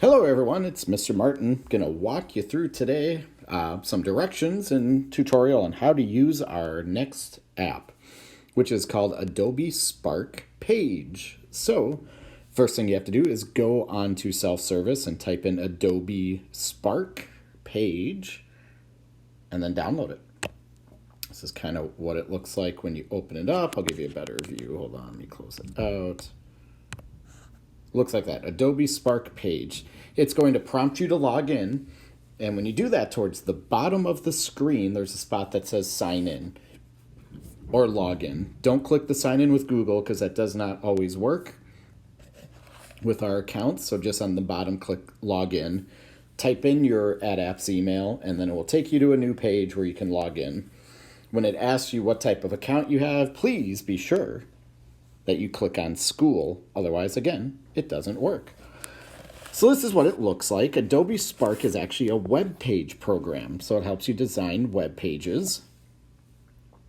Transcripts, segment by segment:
Hello everyone, it's Mr. Martin. Gonna walk you through today some directions and tutorial on how to use our next app, which is called Adobe Spark Page. So first thing you have to do is go on to self-service and type in Adobe Spark Page and then download it. This is kind of what it looks like when you open it up. I'll give you a better view. Hold on, let me close it out. Looks like that, Adobe Spark Page. It's going to prompt you to log in, and when you do that, towards the bottom of the screen, there's a spot that says sign in or log in. Don't click the sign in with Google because that does not always work with our accounts. So just on the bottom, click log in, type in your AdApps email, and then it will take you to a new page where you can log in. When it asks you what type of account you have, please be sure that you click on school. Otherwise, again, it doesn't work. So this is what it looks like. Adobe Spark is actually a web page program. So it helps you design web pages.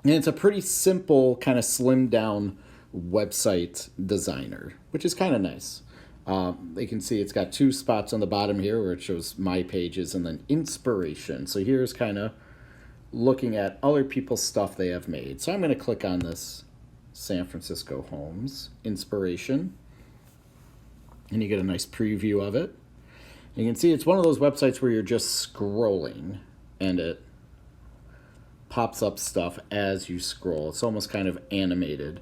And it's a pretty simple, kind of slimmed down website designer, which is kind of nice. You can see it's got two spots on the bottom here where it shows my pages and then inspiration. So here's kind of looking at other people's stuff they have made. So I'm going to click on this San Francisco homes inspiration, and you get a nice preview of it. You can see it's one of those websites where you're just scrolling and it pops up stuff as you scroll. It's almost kind of animated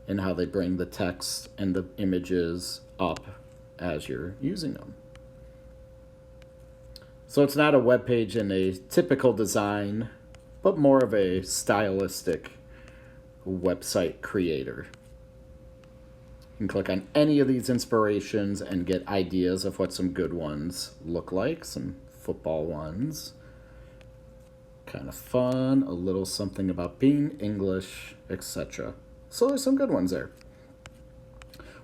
in how they bring the text and the images up as you're using them. So it's not a web page in a typical design, but more of a stylistic website creator. You can click on any of these inspirations and get ideas of what some good ones look like. Some football ones. Kind of fun, a little something about being English, etc. So there's some good ones there.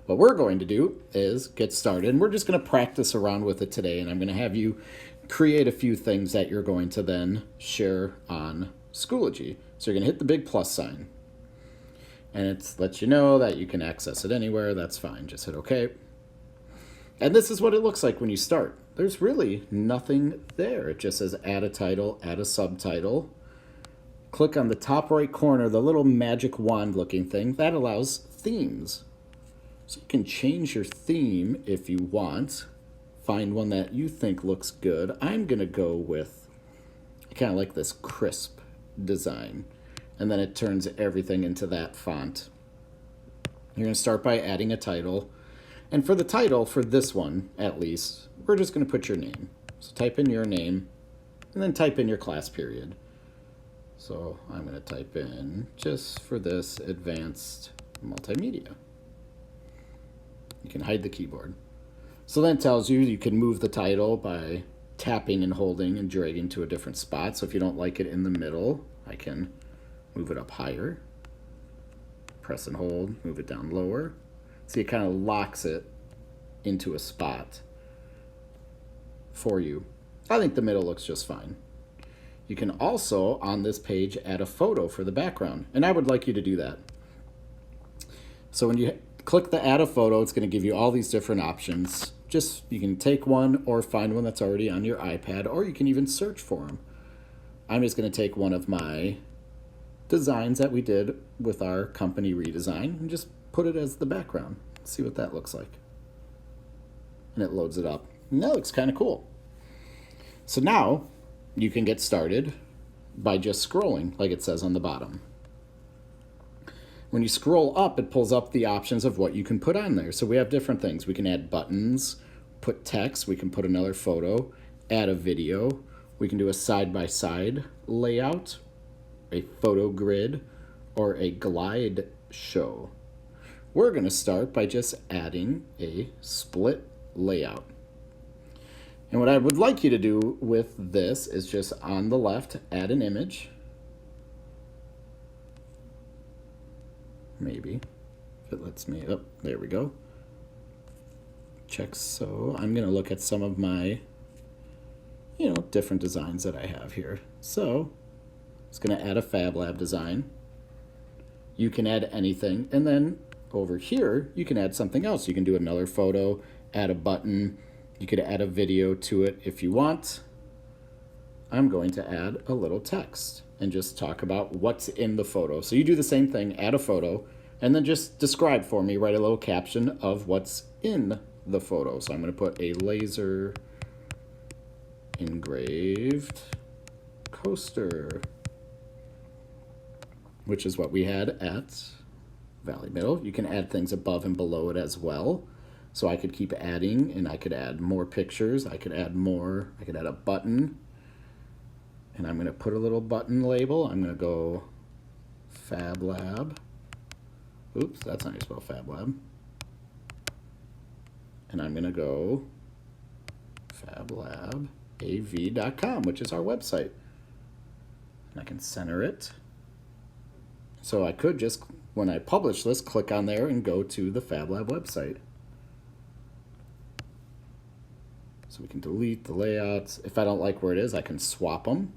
What we're going to do is get started, and we're just going to practice around with it today, and I'm going to have you create a few things that you're going to then share on Schoology. So you're going to hit the big plus sign. And it lets you know that you can access it anywhere. That's fine. Just hit OK. And this is what it looks like when you start. There's really nothing there. It just says add a title, add a subtitle. Click on the top right corner, the little magic wand looking thing. That allows themes. So you can change your theme if you want. Find one that you think looks good. I'm going to go with, I kind of like this crisp design. And then it turns everything into that font. You're going to start by adding a title. And for the title, for this one at least, we're just going to put your name. So type in your name, and then type in your class period. So I'm going to type in, just for this, advanced multimedia. You can hide the keyboard. So then it tells you you can move the title by tapping and holding and dragging to a different spot. So if you don't like it in the middle, I can move it up higher, press and hold, move it down lower. See, it kind of locks it into a spot for you. I think the middle looks just fine. You can also, on this page, add a photo for the background, and I would like you to do that. So when you click the add a photo, it's going to give you all these different options. Just, you can take one or find one that's already on your iPad, or you can even search for them. I'm just going to take one of my designs that we did with our company redesign and just put it as the background. See what that looks like. And it loads it up. And that looks kind of cool. So now you can get started by just scrolling like it says on the bottom. When you scroll up, it pulls up the options of what you can put on there. So we have different things. We can add buttons, put text, we can put another photo, add a video. We can do a side-by-side layout, a photo grid, or a glide show. We're going to start by just adding a split layout. And what I would like you to do with this is just on the left, add an image. Maybe, if it lets me, oh, there we go. Check, so I'm going to look at some of my, different designs that I have here. So it's going to add a Fab Lab design. You can add anything, and then over here you can add something else. You can do another photo, add a button, You could add a video to it if you want. I'm going to add a little text and just talk about what's in the photo. So you do the same thing, add a photo, and then just describe for me, write a little caption of what's in the photo. So I'm going to put a laser engraved coaster, which is what we had at Valley Middle. You can add things above and below it as well. So I could keep adding, and I could add more pictures. I could add a button. And I'm going to put a little button label. I'm going to go Fab Lab. Oops, that's not how you spell Fab Lab. And I'm going to go fablab.av.com, which is our website. And I can center it. So I could just, when I publish this, click on there and go to the Fab Lab website. So we can delete the layouts. If I don't like where it is, I can swap them.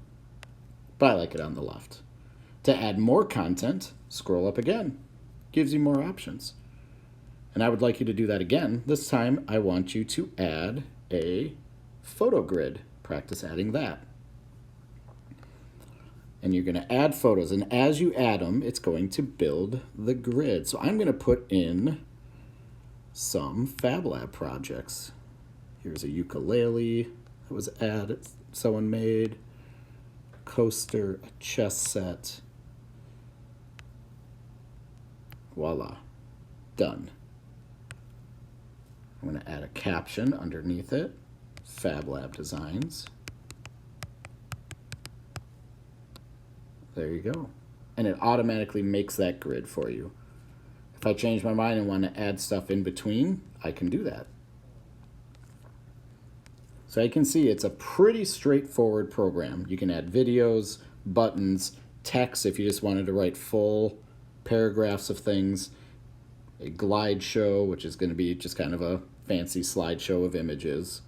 But I like it on the left. To add more content, scroll up again. Gives you more options. And I would like you to do that again. This time, I want you to add a photo grid. Practice adding that. And you're going to add photos. And as you add them, it's going to build the grid. So I'm going to put in some Fab Lab projects. Here's a ukulele that was added, someone made. Coaster, a chess set. Voila. Done. I'm going to add a caption underneath it. Fab Lab Designs. There you go. And it automatically makes that grid for you. If I change my mind and want to add stuff in between, I can do that. So you can see it's a pretty straightforward program. You can add videos, buttons, text if you just wanted to write full paragraphs of things, a glide show, which is going to be just kind of a fancy slideshow of images.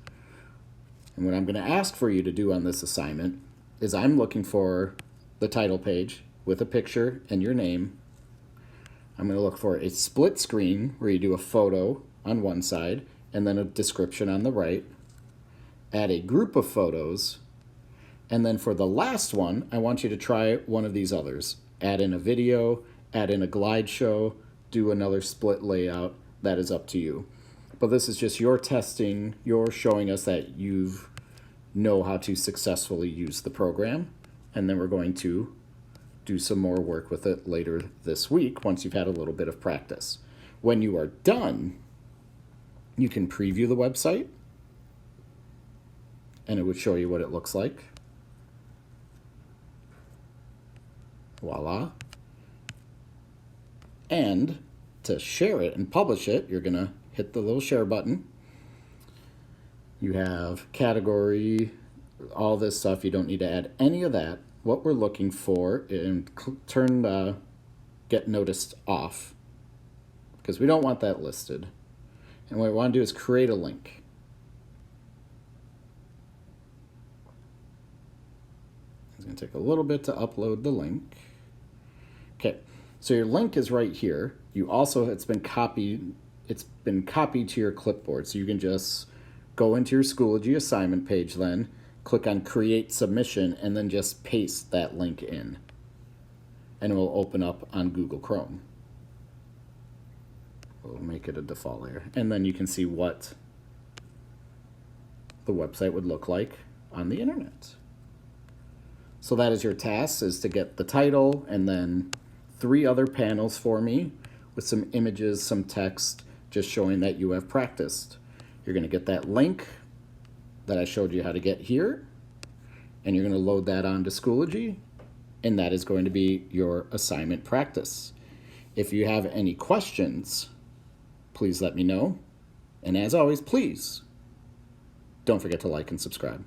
And what I'm going to ask for you to do on this assignment is I'm looking for the title page with a picture and your name. I'm going to look for a split screen where you do a photo on one side and then a description on the right. Add a group of photos, and then for the last one, I want you to try one of these others. Add in a video, add in a glide show, do another split layout. That is up to you. But this is just your testing. You're showing us that you know how to successfully use the program, and then we're going to do some more work with it later this week once you've had a little bit of practice. When you are done, you can preview the website, and it would show you what it looks like. Voila. And to share it and publish it, you're going to hit the little share button. You have category, all this stuff. You don't need to add any of that. What we're looking for, and turn get noticed off, because we don't want that listed. And what we want to do is create a link. It's going to take a little bit to upload the link. Okay, so your link is right here. You also, it's been copied to your clipboard. So you can just go into your Schoology assignment page then, click on Create Submission, and then just paste that link in. And it will open up on Google Chrome. We'll make it a default layer. And then you can see what the website would look like on the internet. So that is your task, is to get the title and then 3 other panels for me with some images, some text, just showing that you have practiced. You're going to get that link that I showed you how to get here, and you're going to load that onto Schoology, and that is going to be your assignment practice. If you have any questions, please let me know. And as always, please don't forget to like and subscribe.